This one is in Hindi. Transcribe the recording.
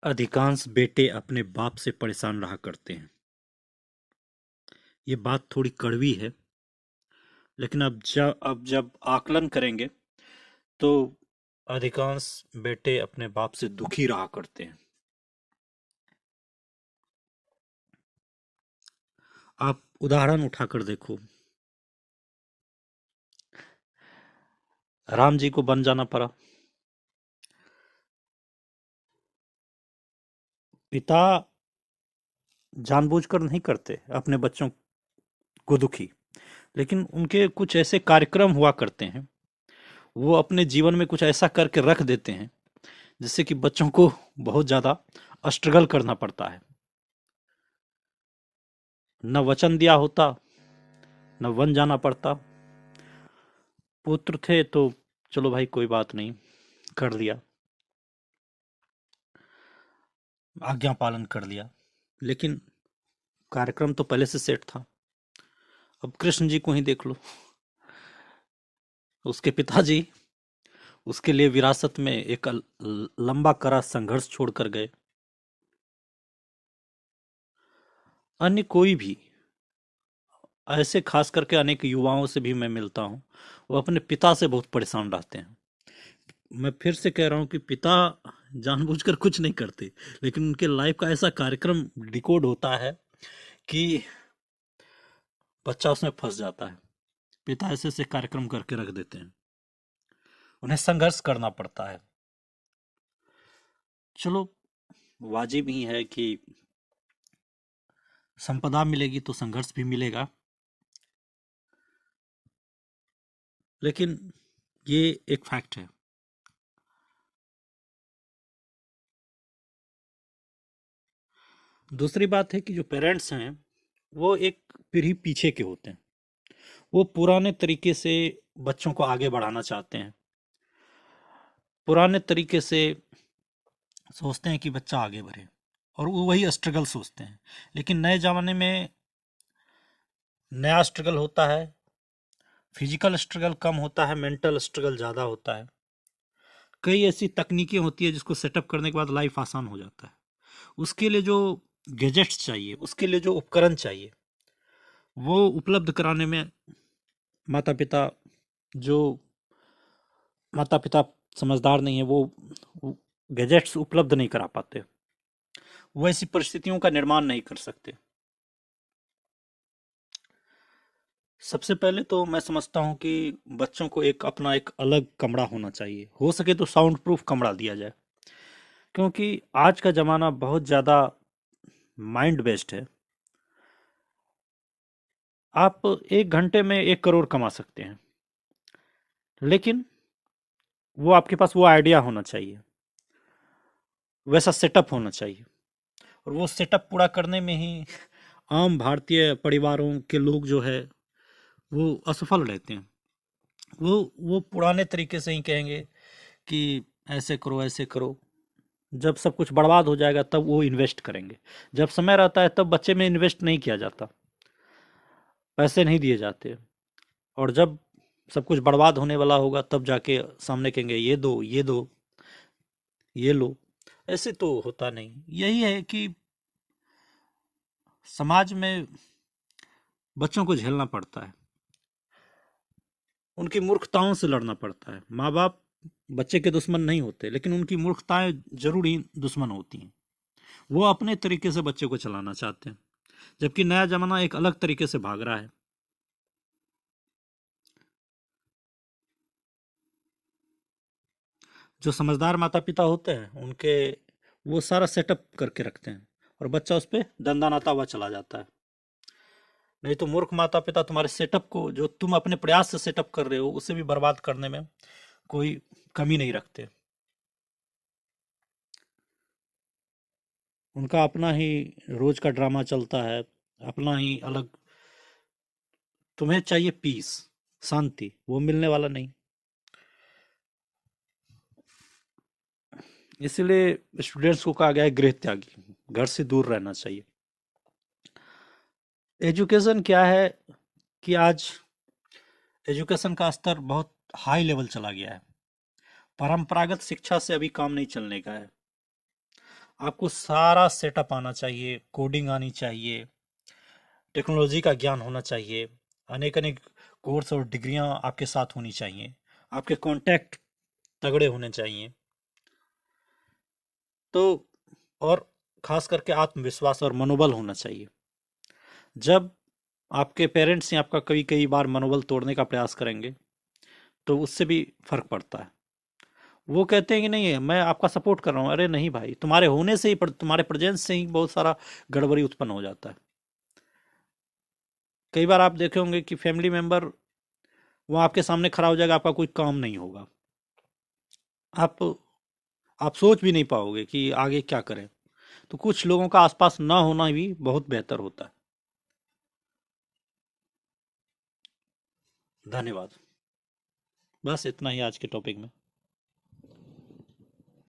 अधिकांश बेटे अपने बाप से परेशान रहा करते हैं। ये बात थोड़ी कड़वी है, लेकिन अब जब आकलन करेंगे तो अधिकांश बेटे अपने बाप से दुखी रहा करते हैं। आप उदाहरण उठाकर देखो। राम जी को वन जाना पड़ा। पिता जानबूझकर नहीं करते अपने बच्चों को दुखी, लेकिन उनके कुछ ऐसे कार्यक्रम हुआ करते हैं। वो अपने जीवन में कुछ ऐसा करके रख देते हैं जिससे कि बच्चों को बहुत ज्यादा स्ट्रगल करना पड़ता है। न वचन दिया होता, न वन जाना पड़ता। पुत्र थे तो चलो भाई कोई बात नहीं, कर लिया, आज्ञा पालन कर लिया, लेकिन कार्यक्रम तो पहले से सेट था। अब कृष्ण जी को ही देख लो। उसके पिताजी उसके लिए विरासत में एक लंबा कड़ा संघर्ष छोड़कर गए। अन्य कोई भी ऐसे, खास करके अनेक युवाओं से भी मैं मिलता हूँ, वो अपने पिता से बहुत परेशान रहते हैं। मैं फिर से कह रहा हूँ कि पिता जानबूझकर कुछ नहीं करते, लेकिन उनके लाइफ का ऐसा कार्यक्रम डिकोड होता है कि बच्चा उसमें फंस जाता है। पिता ऐसे ऐसे कार्यक्रम करके रख देते हैं, उन्हें संघर्ष करना पड़ता है। चलो, वाजिब ही है कि संपदा मिलेगी तो संघर्ष भी मिलेगा, लेकिन ये एक फैक्ट है। दूसरी बात है कि जो पेरेंट्स हैं वो एक पीढ़ी पीछे के होते हैं। वो पुराने तरीके से बच्चों को आगे बढ़ाना चाहते हैं, पुराने तरीके से सोचते हैं कि बच्चा आगे बढ़े, और वो वही स्ट्रगल सोचते हैं। लेकिन नए ज़माने में नया स्ट्रगल होता है, फिजिकल स्ट्रगल कम होता है, मेंटल स्ट्रगल ज़्यादा होता है। कई ऐसी तकनीकें होती है जिसको सेटअप करने के बाद लाइफ आसान हो जाता है। उसके लिए जो गैजेट्स चाहिए, उसके लिए जो उपकरण चाहिए, वो उपलब्ध कराने में माता पिता जो माता पिता समझदार नहीं है, वो गैजेट्स उपलब्ध नहीं करा पाते। वो ऐसी परिस्थितियों का निर्माण नहीं कर सकते। सबसे पहले तो मैं समझता हूँ कि बच्चों को एक अपना एक अलग कमरा होना चाहिए। हो सके तो साउंड प्रूफ कमरा दिया जाए, क्योंकि आज का ज़माना बहुत ज़्यादा माइंड बेस्ड है। आप 1 घंटे में 1 करोड़ कमा सकते हैं, लेकिन वो आपके पास वो आइडिया होना चाहिए, वैसा सेटअप होना चाहिए। और वो सेटअप पूरा करने में ही आम भारतीय परिवारों के लोग जो है वो असफल रहते हैं। वो पुराने तरीके से ही कहेंगे कि ऐसे करो ऐसे करो। जब सब कुछ बर्बाद हो जाएगा तब वो इन्वेस्ट करेंगे। जब समय रहता है तब बच्चे में इन्वेस्ट नहीं किया जाता, पैसे नहीं दिए जाते। और जब सब कुछ बर्बाद होने वाला होगा तब जाके सामने कहेंगे ये दो ये दो ये लो। ऐसे तो होता नहीं। यही है कि समाज में बच्चों को झेलना पड़ता है, उनकी मूर्खताओं से लड़ना पड़ता है। माँ बाप बच्चे के दुश्मन नहीं होते, लेकिन उनकी मूर्खताएं जरूर ही दुश्मन होती हैं। वो अपने तरीके से बच्चे को चलाना चाहते हैं, जबकि नया जमाना एक अलग तरीके से भाग रहा है। जो समझदार माता पिता होते हैं उनके वो सारा सेटअप करके रखते हैं, और बच्चा उस पर दंदानाता हुआ चला जाता है। नहीं तो मूर्ख माता पिता तुम्हारे सेटअप को, जो तुम अपने प्रयास से सेटअप कर रहे हो, उसे भी बर्बाद करने में कोई कमी नहीं रखते। उनका अपना ही रोज का ड्रामा चलता है, अपना ही अलग। तुम्हें चाहिए पीस, शांति, वो मिलने वाला नहीं। इसलिए स्टूडेंट्स को कहा गया है गृह त्यागी, घर से दूर रहना चाहिए। एजुकेशन क्या है कि आज एजुकेशन का स्तर बहुत हाई लेवल चला गया है। परंपरागत शिक्षा से अभी काम नहीं चलने का है। आपको सारा सेटअप आना चाहिए, कोडिंग आनी चाहिए, टेक्नोलॉजी का ज्ञान होना चाहिए, अनेक अनेक कोर्स और डिग्रियां आपके साथ होनी चाहिए, आपके कॉन्टैक्ट तगड़े होने चाहिए। तो और खास करके आत्मविश्वास और मनोबल होना चाहिए। जब आपके पेरेंट्स ही आपका कई कई बार मनोबल तोड़ने का प्रयास करेंगे तो उससे भी फर्क पड़ता है। वो कहते हैं कि नहीं है मैं आपका सपोर्ट कर रहा हूँ, अरे नहीं भाई, तुम्हारे होने से ही तुम्हारे प्रेजेंस से ही बहुत सारा गड़बड़ी उत्पन्न हो जाता है। कई बार आप देखे होंगे कि फैमिली मेंबर वो आपके सामने खड़ा हो जाएगा, आपका कोई काम नहीं होगा, आप आप सोच भी नहीं पाओगे कि आगे क्या करें। तो कुछ लोगों का आसपास ना होना भी बहुत बेहतर होता है। धन्यवाद। बस इतना ही आज के टॉपिक में।